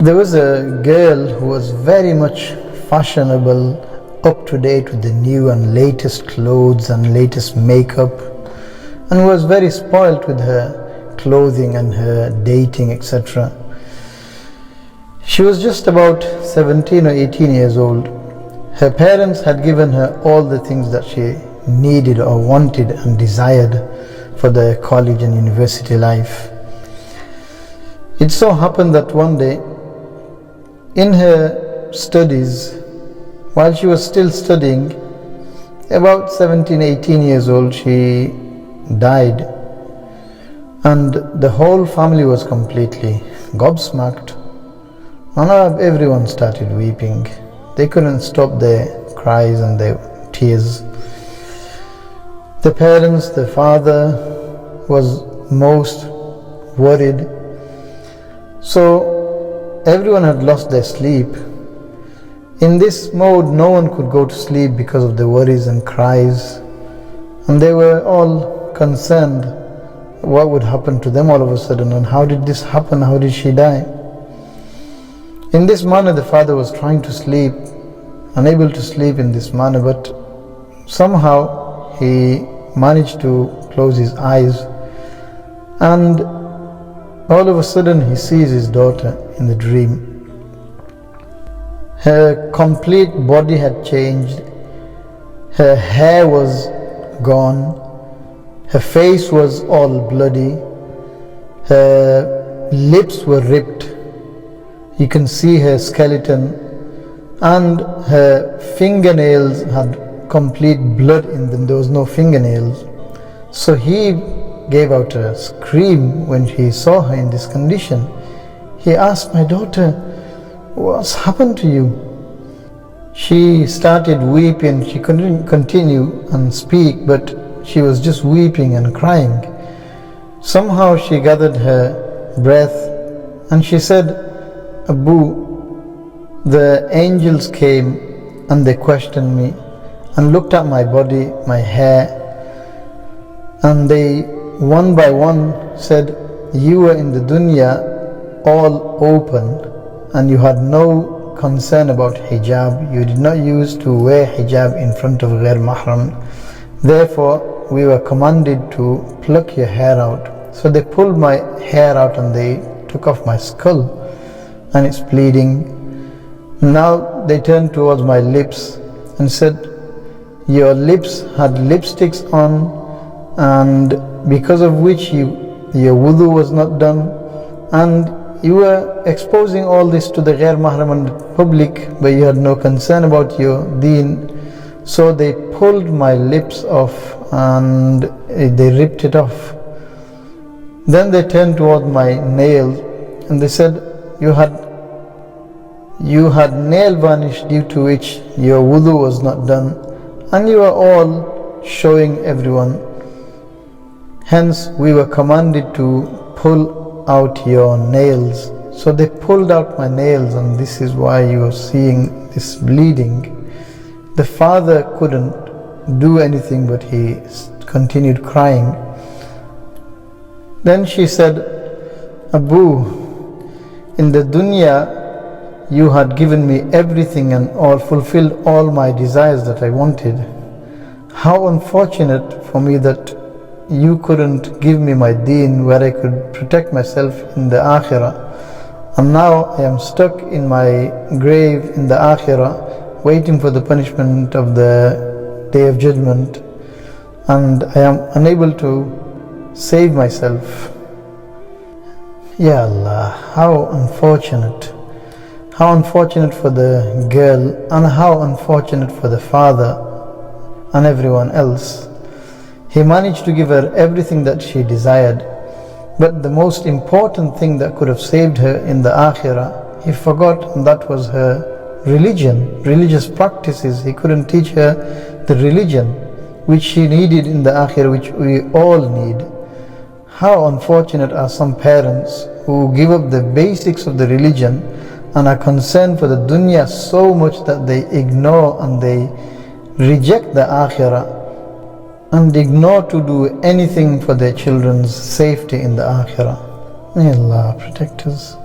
There was a girl who was very much fashionable, up to date with the new and latest clothes and latest makeup, and was very spoilt with her clothing and her dating, etc. She was just about 17 or 18 years old. Her parents had given her all the things that she needed or wanted and desired for the college and university life. It so happened that one day, in her studies, while she was still studying, about 17, 18 years old, she died, and the whole family was completely gobsmacked, and everyone started weeping. They couldn't stop their cries and their tears. The parents, the father was most worried. So everyone had lost their sleep. In this mode, no one could go to sleep because of the worries and cries, and they were all concerned what would happen to them all of a sudden, and how did this happen, how did she die. In this manner, the father was trying to sleep, unable to sleep in this manner, but somehow he managed to close his eyes, and all of a sudden he sees his daughter in the dream. Her complete body had changed, her hair was gone, her face was all bloody, her lips were ripped, you can see her skeleton, and her fingernails had complete blood in them, there was no fingernails. So he gave out a scream when he saw her in this condition. He asked, "My daughter, what's happened to you?" She started weeping. She couldn't continue and speak, but she was just weeping and crying. Somehow she gathered her breath and she said, "Abu, the angels came and they questioned me and looked at my body, my hair, and they one by one said, you were in the dunya all open and you had no concern about hijab. You did not use to wear hijab in front of ghair mahram. Therefore, we were commanded to pluck your hair out." So they pulled my hair out and they took off my skull, and it's bleeding. Now they turned towards my lips and said, "Your lips had lipsticks on, and because of which your wudu was not done, and you were exposing all this to the ghair mahram and the public, but you had no concern about your deen." So they pulled my lips off and they ripped it off. Then they turned toward my nails and they said, you had nail varnish due to which your wudu was not done, and you were all showing everyone. Hence we were commanded to pull out your nails. So they pulled out my nails, and this is why you are seeing this bleeding. The father couldn't do anything, but he continued crying. Then she said, "Abu, in the dunya you had given me everything and fulfilled all my desires that I wanted. How unfortunate for me that you couldn't give me my deen where I could protect myself in the akhirah. And now I am stuck in my grave in the akhirah, waiting for the punishment of the day of judgment, and I am unable to save myself." Ya Allah, how unfortunate. How unfortunate for the girl, and how unfortunate for the father and everyone else. He managed to give her everything that she desired, but the most important thing that could have saved her in the akhirah, he forgot, and that was her religion, religious practices. He couldn't teach her the religion which she needed in the akhirah, which we all need. How unfortunate are some parents who give up the basics of the religion and are concerned for the dunya so much that they ignore and they reject the akhirah and ignore to do anything for their children's safety in the akhirah. May Allah protect us.